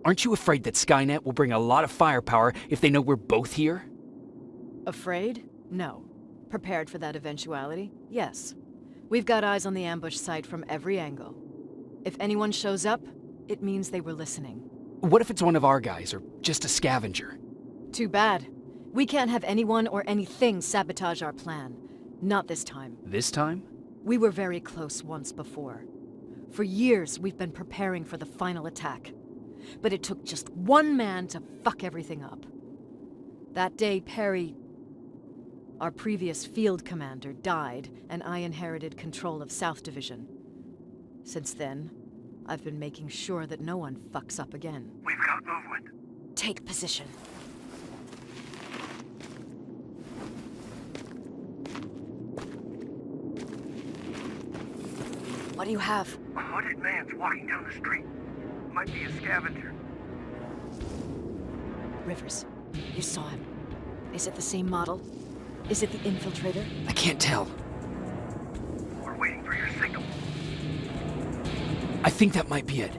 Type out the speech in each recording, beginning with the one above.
Aren't you afraid that Skynet will bring a lot of firepower if they know we're both here? Afraid? No. Prepared for that eventuality? Yes. We've got eyes on the ambush site from every angle. If anyone shows up, it means they were listening. What if it's one of our guys, or just a scavenger? Too bad. We can't have anyone or anything sabotage our plan. Not this time. This time? We were very close once before. For years, we've been preparing for the final attack. But it took just one man to fuck everything up. That day, Perry, our previous field commander, died, and I inherited control of South Division. Since then, I've been making sure that no one fucks up again. We've got movement. Take position. What do you have? A hooded man's walking down the street. Might be a scavenger. Rivers, you saw him. Is it the same model? Is it the infiltrator? I can't tell. We're waiting for your signal. I think that might be it.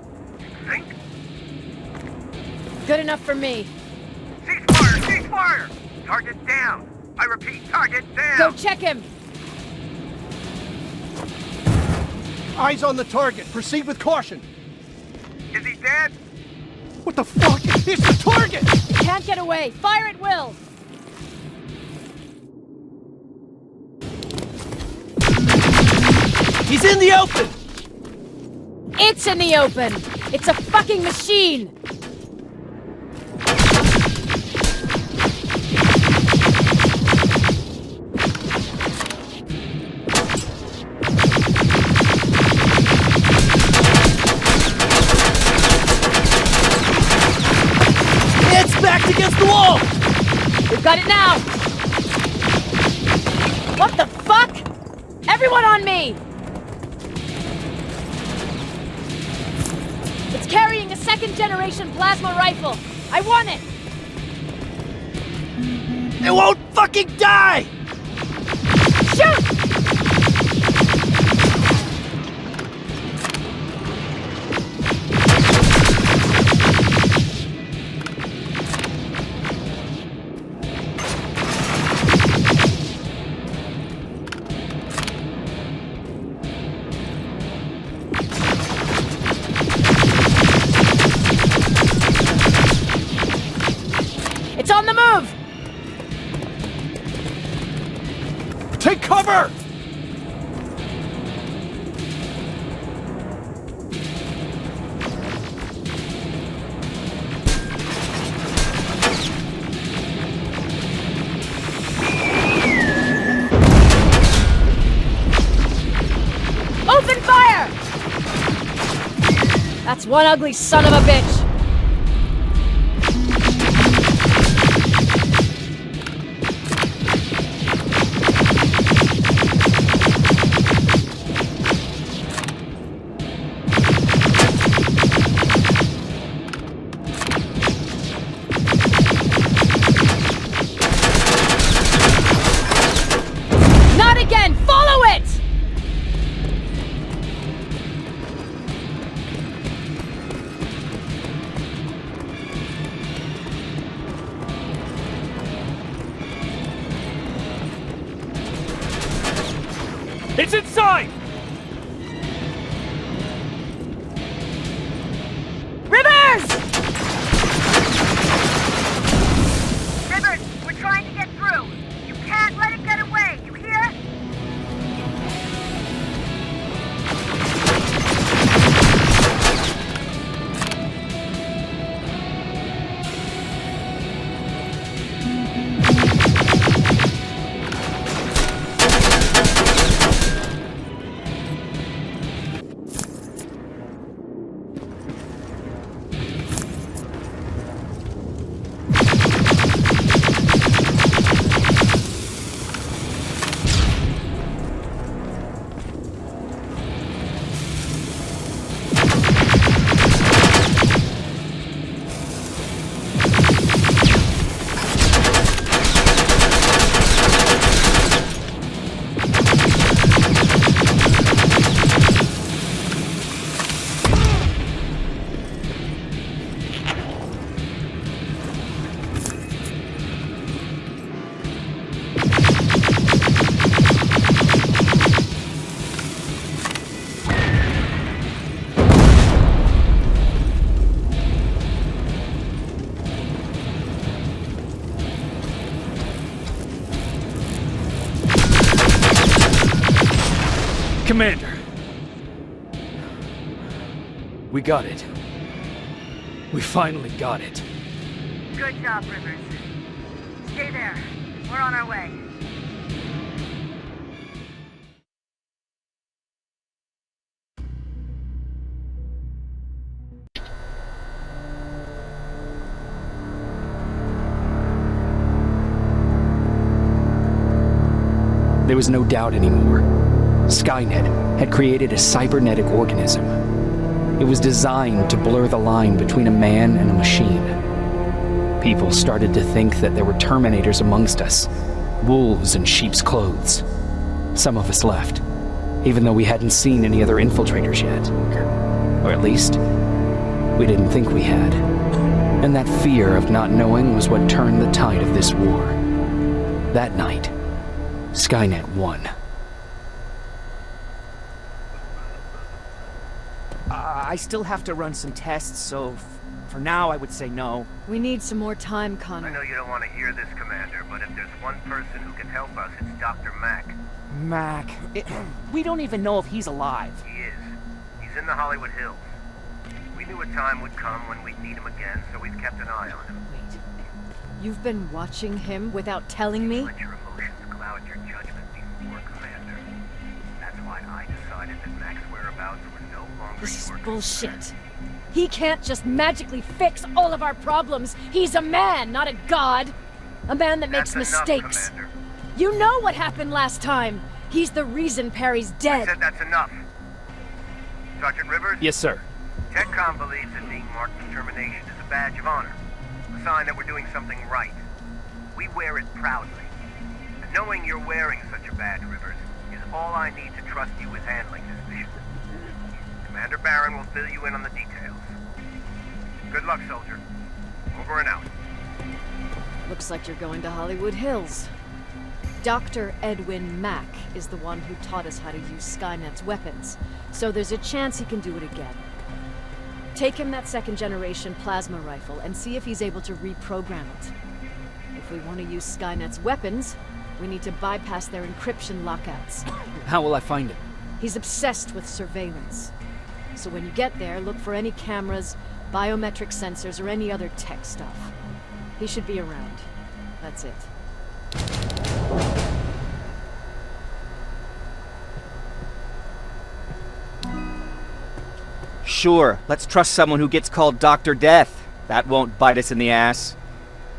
Think? Good enough for me. Cease fire! Cease fire! Target down! I repeat, target down! Go check him! Eyes on the target. Proceed with caution. Is he dead? What the fuck? It's the target! Can't get away! Fire at will! He's in the open! It's in the open! It's a fucking machine! It's backed against the wall! We've got it now! What the fuck? Everyone on me! It's carrying a second-generation plasma rifle. I want it! It won't fucking die! Shoot! It's on the move! Take cover! Open fire! That's one ugly son of a bitch! Not again! Follow it! It's inside! Rivers! Rivers, we're trying to get through. You can't let it get away, you hear? Commander. We got it. We finally got it. Good job, Rivers. Stay there. We're on our way. There was no doubt anymore. Skynet had created a cybernetic organism. It was designed to blur the line between a man and a machine. People started to think that there were Terminators amongst us, wolves in sheep's clothes. Some of us left, even though we hadn't seen any other infiltrators yet. Or at least, we didn't think we had. And that fear of not knowing was what turned the tide of this war. That night, Skynet won. I still have to run some tests, so for now I would say no. We need some more time, I Connor. know you don't want to hear this, Commander, but if there's one person who can help us, it's Dr. Mack. Mack, we don't even know if he's alive. He is. He's in the Hollywood Hills. We knew a time would come when we'd need him again, so we've kept an eye on him. Wait. You've been watching him without telling me? Let your emotions cloud your judgment before, Commander. That's why I decided that Mack's whereabouts were no longer This is your bullshit. concern. He can't just magically fix all of our problems. He's a man, not a god. A man that makes That's enough, mistakes. Commander. You know what happened last time. He's the reason Perry's I dead. said that's enough. Sergeant Rivers? Yes, sir. TechCom believes that being marked with termination is a badge of honor. A sign that we're doing something right. We wear it proudly. And knowing you're wearing such a badge, Rivers, is all I need to trust you with handling this mission. Commander Barron will fill you in on the details. Good luck, soldier. Over and out. Looks like you're going to Hollywood Hills. Dr. Edwin Mack is the one who taught us how to use Skynet's weapons, so there's a chance he can do it again. Take him that second-generation plasma rifle and see if he's able to reprogram it. If we want to use Skynet's weapons, we need to bypass their encryption lockouts. How will I find him? He's obsessed with surveillance. So when you get there, look for any cameras, biometric sensors, or any other tech stuff. He should be around. That's it. Sure, let's trust someone who gets called Dr. Death. That won't bite us in the ass.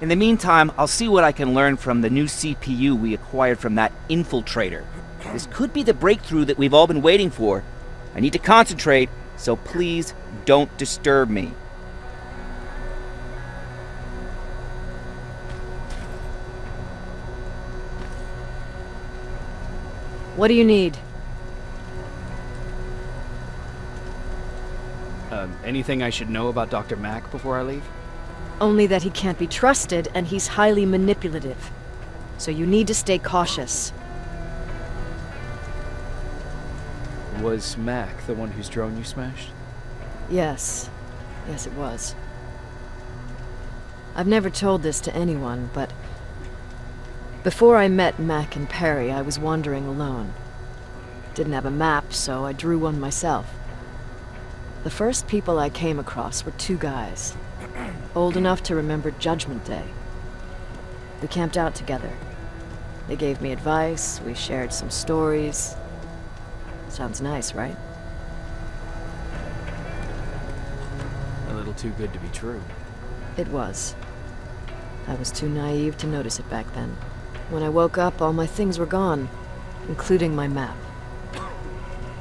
In the meantime, I'll see what I can learn from the new CPU we acquired from that infiltrator. This could be the breakthrough that we've all been waiting for. I need to concentrate, so please don't disturb me. What do you need? Anything I should know about Dr. Mack before I leave? Only that he can't be trusted and he's highly manipulative. So you need to stay cautious. Was Mack the one whose drone you smashed? Yes. Yes, it was. I've never told this to anyone, but before I met Mack and Perry, I was wandering alone. Didn't have a map, so I drew one myself. The first people I came across were two guys, old enough to remember Judgment Day. We camped out together. They gave me advice, we shared some stories. Sounds nice, right? A little too good to be true. It was. I was too naive to notice it back then. When I woke up, all my things were gone, including my map.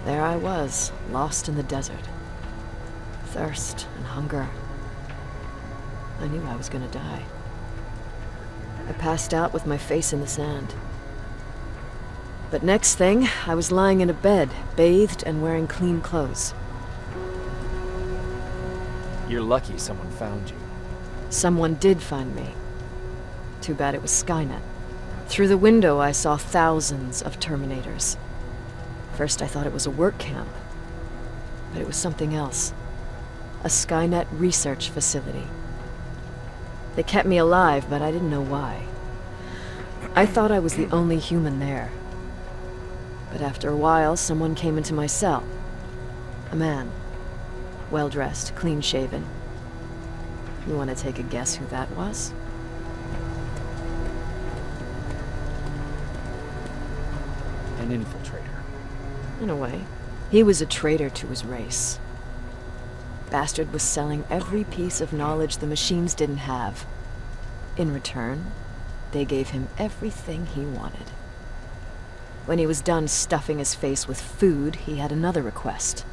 There I was, lost in the desert. Thirst and hunger. I knew I was gonna die. I passed out with my face in the sand. But next thing, I was lying in a bed, bathed and wearing clean clothes. You're lucky someone found you. Someone did find me. Too bad it was Skynet. Through the window, I saw thousands of Terminators. First, I thought it was a work camp. But it was something else. A Skynet research facility. They kept me alive, but I didn't know why. I thought I was the only human there. But after a while, someone came into my cell. A man. Well-dressed, clean-shaven. You want to take a guess who that was? An infiltrator. In a way. He was a traitor to his race. Bastard was selling every piece of knowledge the machines didn't have. In return, they gave him everything he wanted. When he was done stuffing his face with food, he had another request.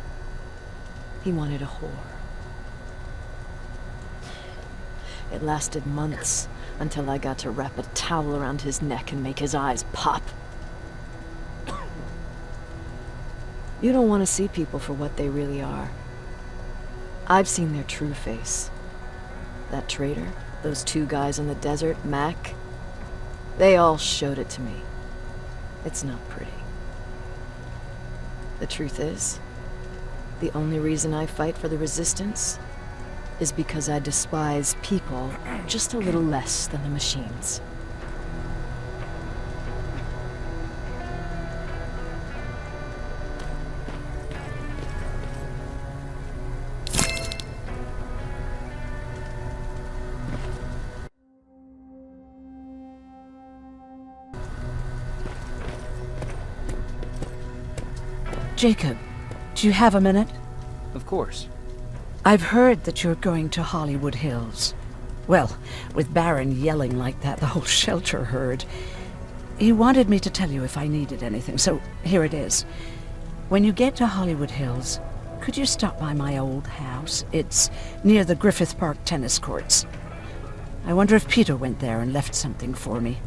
He wanted a whore. It lasted months, until I got to wrap a towel around his neck and make his eyes pop. You don't want to see people for what they really are. I've seen their true face. That traitor, those two guys in the desert, Mack, they all showed it to me. It's not pretty. The truth is, the only reason I fight for the Resistance is because I despise people just a little less than the machines. Jacob, do you have a minute? Of course. I've heard that you're going to Hollywood Hills. Well, with Baron yelling like that, the whole shelter heard. He wanted me to tell you if I needed anything, so here it is. When you get to Hollywood Hills, could you stop by my old house? It's near the Griffith Park tennis courts. I wonder if Peter went there and left something for me.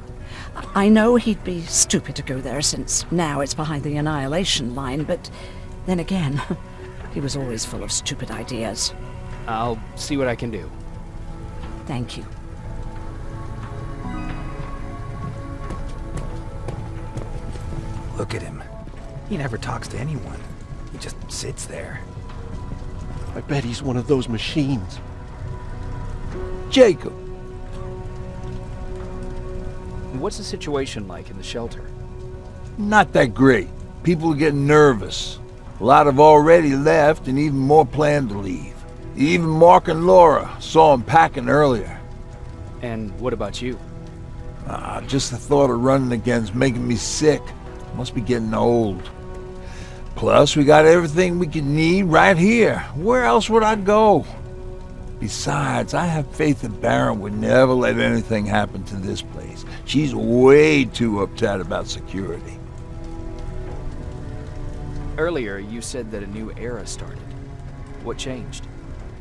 I know he'd be stupid to go there, since now it's behind the Annihilation Line, but then again, he was always full of stupid ideas. I'll see what I can do. Thank you. Look at him. He never talks to anyone. He just sits there. I bet he's one of those machines. Jacob! What's the situation like in the shelter? Not that great. People are getting nervous. A lot have already left, and even more plan to leave. Even Mark and Laura saw him packing earlier. And what about you? Just the thought of running again's making me sick. Must be getting old. Plus, we got everything we could need right here. Where else would I go? Besides, I have faith that Baron would never let anything happen to this place. She's way too uptight about security. Earlier, you said that a new era started. What changed?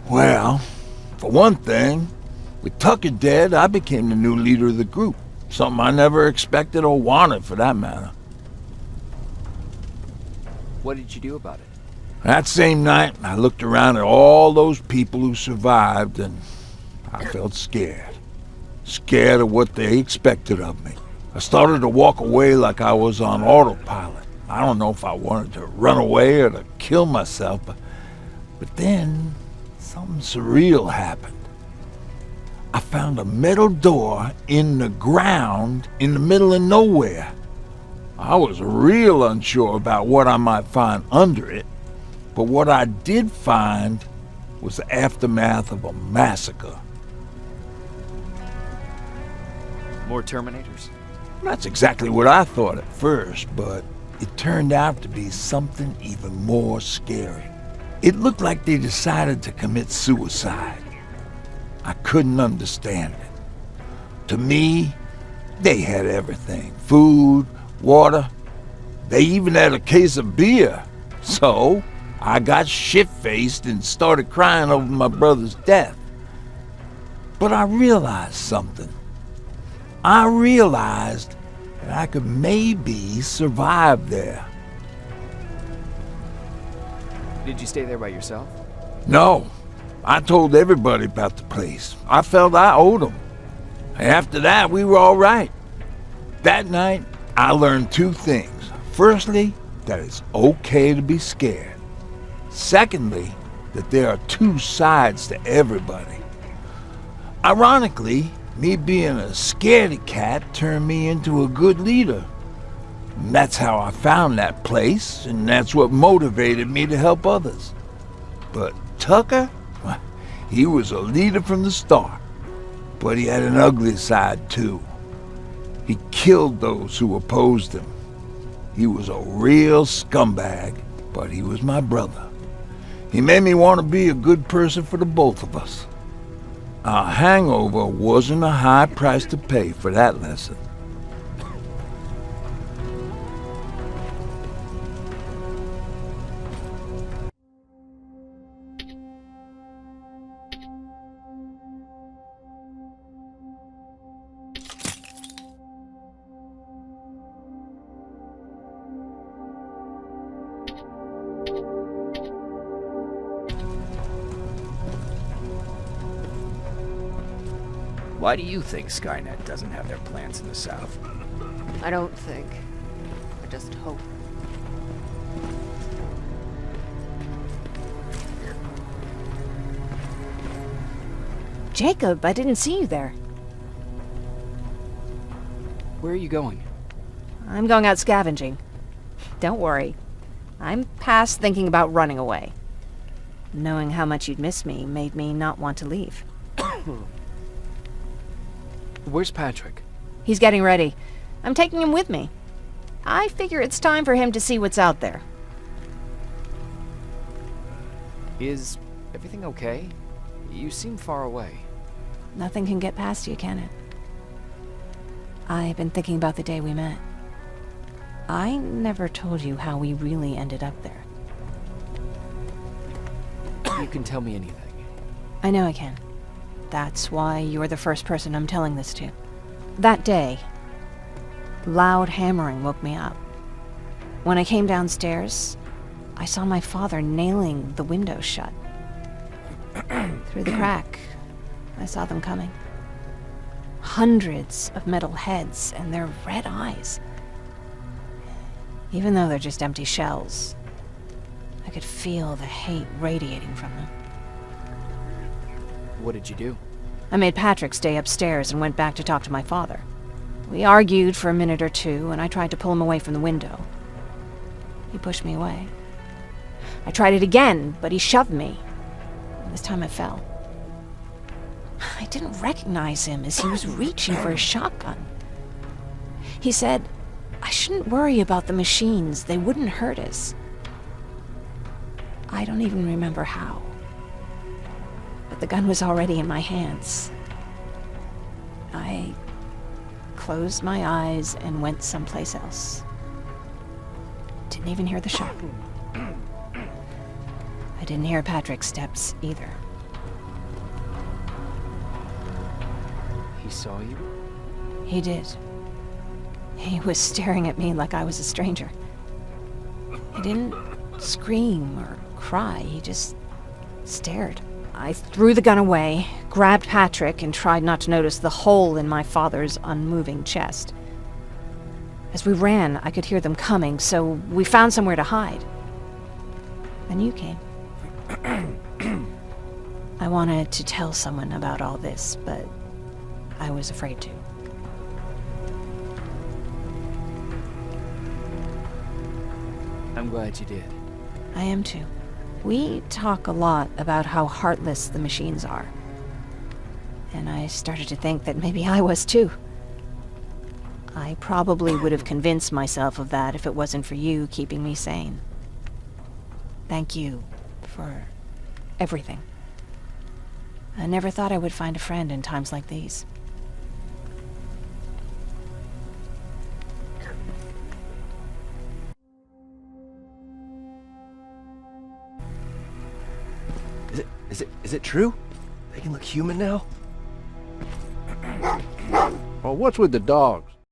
Well, for one thing, with Tucker dead, I became the new leader of the group. Something I never expected or wanted, for that matter. What did you do about it? That same night, I looked around at all those people who survived, and I felt scared. Scared of what they expected of me. I started to walk away like I was on autopilot. I don't know if I wanted to run away or to kill myself, but then something surreal happened. I found a metal door in the ground in the middle of nowhere. I was real unsure about what I might find under it, but what I did find was the aftermath of a massacre. More Terminators? That's exactly what I thought at first, but it turned out to be something even more scary. It looked like they decided to commit suicide. I couldn't understand it. To me, they had everything. Food, water. They even had a case of beer. So, I got shit-faced and started crying over my brother's death. But I realized something. I realized that I could maybe survive there. Did you stay there by yourself? No, I told everybody about the place. I felt I owed them. After that, we were all right. That night, I learned two things. Firstly, that it's okay to be scared. Secondly, that there are two sides to everybody. Ironically, me being a scaredy cat turned me into a good leader. And that's how I found that place, and that's what motivated me to help others. But Tucker, well, he was a leader from the start. But he had an ugly side too. He killed those who opposed him. He was a real scumbag, but he was my brother. He made me want to be a good person for the both of us. Our hangover wasn't a high price to pay for that lesson. Why do you think Skynet doesn't have their plants in the South? I don't think. I just hope. Jacob, I didn't see you there. Where are you going? I'm going out scavenging. Don't worry. I'm past thinking about running away. Knowing how much you'd miss me made me not want to leave. Where's Patrick? He's getting ready. I'm taking him with me. I figure it's time for him to see what's out there. Is everything okay? You seem far away. Nothing can get past you, can it? I've been thinking about the day we met. I never told you how we really ended up there. You can tell me anything. I know I can. That's why you're the first person I'm telling this to. That day, loud hammering woke me up. When I came downstairs, I saw my father nailing the window shut. Through the crack, I saw them coming. Hundreds of metal heads and their red eyes. Even though they're just empty shells, I could feel the hate radiating from them. What did you do? I made Patrick stay upstairs and went back to talk to my father. We argued for a minute or two, and I tried to pull him away from the window. He pushed me away. I tried it again, but he shoved me. This time I fell. I didn't recognize him as he was reaching for a shotgun. He said, I shouldn't worry about the machines. They wouldn't hurt us. I don't even remember how. But the gun was already in my hands. I closed my eyes and went someplace else. Didn't even hear the shot. I didn't hear Patrick's steps either. He saw you? He did. He was staring at me like I was a stranger. He didn't scream or cry, he just stared. I threw the gun away, grabbed Patrick, and tried not to notice the hole in my father's unmoving chest. As we ran, I could hear them coming, so we found somewhere to hide. Then you came. I wanted to tell someone about all this, but I was afraid to. I'm glad you did. I am too. We talk a lot about how heartless the machines are. And I started to think that maybe I was too. I probably would have convinced myself of that if it wasn't for you keeping me sane. Thank you for everything. I never thought I would find a friend in times like these. Is it true? They can look human now? Oh, what's with the dogs?